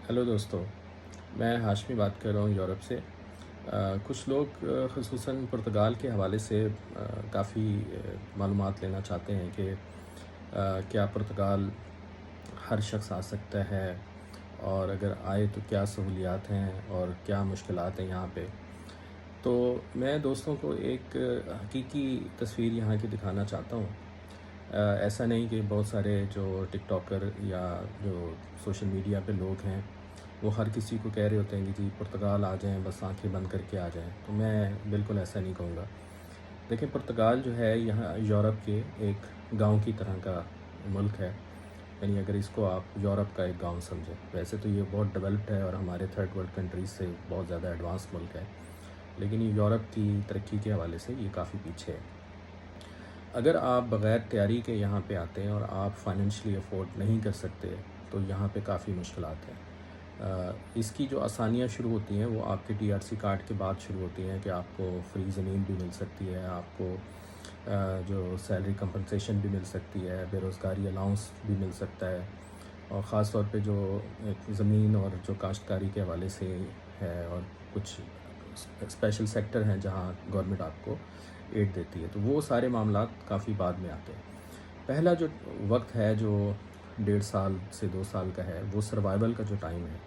Hello दोस्तों, मैं हाशमी बात कर रहा हूँ यूरोप से। कुछ लोग ख़ुसूसन पुर्तगाल के हवाले से काफ़ी मालूमात लेना चाहते हैं कि क्या पुर्तगाल हर शख्स आ सकता है, और अगर आए तो क्या सहूलियात हैं और क्या मुश्किलात हैं यहाँ पे। तो मैं दोस्तों को एक हकीकी तस्वीर यहाँ की दिखाना चाहता हूँ। ऐसा नहीं कि बहुत सारे जो टिकटॉकर या जो सोशल मीडिया पे लोग हैं वो हर किसी को कह रहे होते हैं कि जी पुर्तगाल आ जाएं, बस आंखें बंद करके आ जाएं। तो मैं बिल्कुल ऐसा नहीं कहूँगा। देखिए, पुर्तगाल जो है यहाँ यूरोप के एक गांव की तरह का मुल्क है। यानी अगर इसको आप यूरोप का एक गांव समझें। वैसे तो ये बहुत डेवलप्ड है और हमारे थर्ड वर्ल्ड कंट्रीज़ से बहुत ज़्यादा एडवांस मुल्क है, लेकिन ये यूरोप की तरक्की के हवाले से ये काफ़ी पीछे है। अगर आप बग़ैर तैयारी के यहाँ पे आते हैं और आप फाइनेंशियली अफोर्ड नहीं कर सकते, तो यहाँ पे काफ़ी मुश्किलात हैं। इसकी जो आसानियाँ शुरू होती हैं वो आपके टीआरसी कार्ड के बाद शुरू होती हैं कि आपको फ्री ज़मीन भी मिल सकती है, आपको जो सैलरी कंपनसेशन भी मिल सकती है, बेरोज़गारी अलाउंस भी मिल सकता है। और ख़ास तौर पे जो एक ज़मीन और जो काश्तकारी के हवाले से है, और कुछ स्पेशल सेक्टर हैं जहाँ गवर्नमेंट आपको एड देती है, तो वो सारे मामलात काफ़ी बाद में आते हैं। पहला जो वक्त है जो 1.5 साल से 2 साल का है, वो सर्वाइवल का जो टाइम है,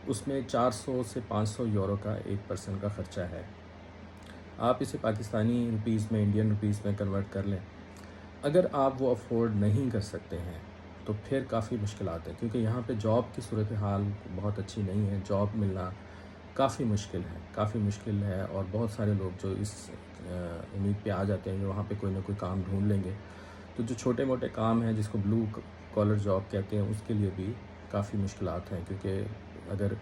उसमें 400 से 500 यूरो का एक पर्सन का ख़र्चा है। आप इसे पाकिस्तानी रुपीस में, इंडियन रुपीस में कन्वर्ट कर लें। अगर आप वो अफ़ोर्ड नहीं कर सकते हैं तो फिर काफ़ी मुश्किलात हैं, क्योंकि यहाँ पे जॉब की सूरत हाल बहुत अच्छी नहीं है। जॉब मिलना काफ़ी मुश्किल है, और बहुत सारे लोग जो इस उम्मीद पे आ जाते हैं कि वहाँ पे कोई ना कोई काम ढूंढ लेंगे, तो जो छोटे मोटे काम हैं जिसको ब्लू कॉलर जॉब कहते हैं, उसके लिए भी काफ़ी मुश्किलात हैं। क्योंकि अगर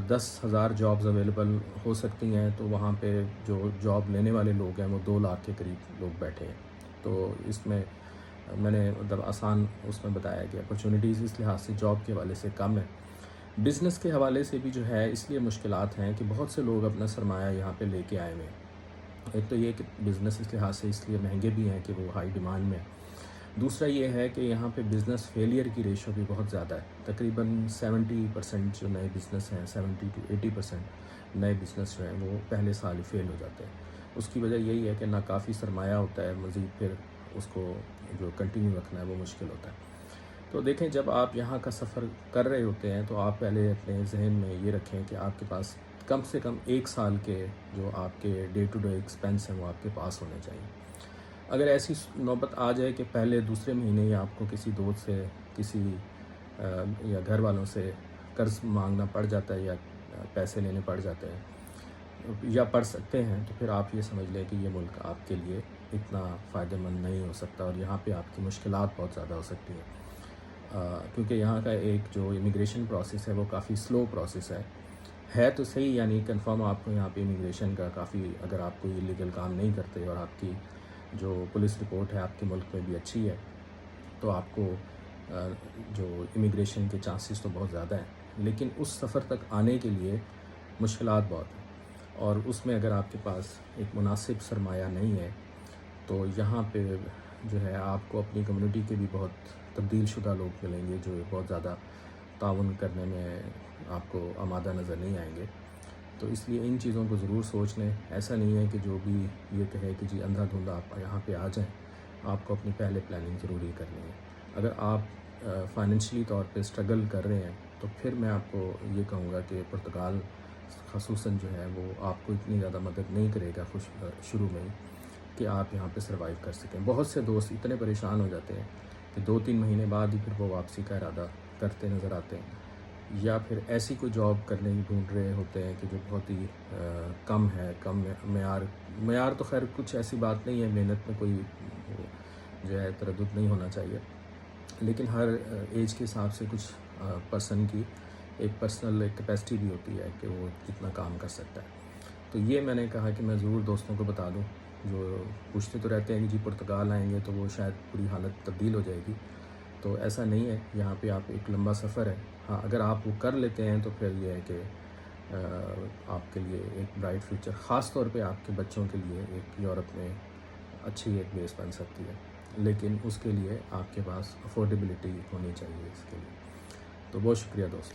10,000 जॉब्स अवेलेबल हो सकती हैं, तो वहाँ पे जो जॉब लेने वाले लोग हैं वो 2 लाख के करीब लोग बैठे हैं। तो इसमें मैंने मतलब आसान उसमें बताया कि अपॉर्चुनिटीज़ इस लिहाज से जॉब के हवाले से कम है। बिज़नेस के हवाले से भी जो है इसलिए मुश्किलात हैं कि बहुत से लोग अपना सरमाया यहाँ पे लेके आए हुए हैं। एक तो ये कि बिज़नेस इस लिहाज से इसलिए महंगे भी हैं कि वो हाई डिमांड में है। दूसरा ये है कि यहाँ पे बिज़नेस फेलियर की रेशो भी बहुत ज़्यादा है। तकरीबन 70% जो नए बिज़नेस हैं, 70 to 80% नए बिज़नेस जो हैं वो पहले साल ही फ़ेल हो जाते हैं। उसकी वजह यही है कि ना काफ़ी सरमाया होता है, मज़ीद फिर उसको जो कंटिन्यू रखना है वो मुश्किल होता है। तो देखें, जब आप यहाँ का सफ़र कर रहे होते हैं तो आप पहले अपने जहन में ये रखें कि आपके पास कम से कम 1 साल के जो आपके डे टू डे एक्सपेंस हैं वो आपके पास होने चाहिए। अगर ऐसी नौबत आ जाए कि पहले दूसरे महीने ही आपको किसी दोस्त से, किसी या घर वालों से कर्ज़ मांगना पड़ जाता है, या पैसे लेने पड़ जाते हैं या पड़ सकते हैं, तो फिर आप ये समझ लें कि ये मुल्क आपके लिए इतना फ़ायदेमंद नहीं हो सकता, और यहाँ पे आपकी मुश्किलात बहुत ज़्यादा हो सकती हैं। क्योंकि यहाँ का एक जो इमिग्रेशन प्रोसेस है वो काफ़ी स्लो प्रोसेस है तो सही। यानी कंफर्म आपको यहाँ पे इमिग्रेशन का काफ़ी, अगर आप कोई इलीगल काम नहीं करते और आपकी जो पुलिस रिपोर्ट है आपके मुल्क में भी अच्छी है, तो आपको जो इमिग्रेशन के चांसेस तो बहुत ज़्यादा हैं। लेकिन उस सफ़र तक आने के लिए मुश्किलात बहुत हैं, और उसमें अगर आपके पास एक मुनासिब सरमाया नहीं है, तो यहाँ पे जो है आपको अपनी कम्युनिटी के भी बहुत तब्दील शुदा लोग मिलेंगे जो बहुत ज़्यादा ताउन करने में आपको आमादा नज़र नहीं आएंगे। तो इसलिए इन चीज़ों को ज़रूर सोच लें। ऐसा नहीं है कि जो भी ये कहे कि जी अंधाधुंधा आप यहाँ पे आ जाएं, आपको अपनी पहले प्लानिंग ज़रूरी करनी है। अगर आप फाइनेंशियली तौर पे स्ट्रगल कर रहे हैं, तो फिर मैं आपको ये कहूँगा कि पुर्तगाल ख़ुसूसन जो है वो आपको इतनी ज़्यादा मदद नहीं करेगा शुरू में ही, कि आप यहाँ पे सर्वाइव कर सकें। बहुत से दोस्त इतने परेशान हो जाते हैं कि 2-3 महीने बाद ही फिर वो वापसी का इरादा करते नज़र आते हैं, या फिर ऐसी कोई जॉब करने की ढूंढ रहे होते हैं कि जो बहुत ही कम है, कम मेयार तो खैर कुछ ऐसी बात नहीं है, मेहनत में कोई जो है तरद्दुद नहीं होना चाहिए, लेकिन हर एज के हिसाब से कुछ पर्सन की एक पर्सनल एक कैपेसिटी भी होती है कि वो कितना काम कर सकता है। तो ये मैंने कहा कि मैं ज़रूर दोस्तों को बता दूं, जो पूछते तो रहते हैं कि जी पुर्तगाल आएंगे तो वो शायद पूरी हालत तब्दील हो जाएगी। तो ऐसा नहीं है, यहाँ पे आप एक लंबा सफ़र है। हाँ, अगर आप वो कर लेते हैं तो फिर ये है कि आपके लिए एक ब्राइट फ्यूचर, ख़ास तौर पे आपके बच्चों के लिए एक यूरोप में अच्छी एक बेस बन सकती है। लेकिन उसके लिए आपके पास अफोर्डेबिलिटी होनी चाहिए इसके लिए। तो बहुत शुक्रिया दोस्तों।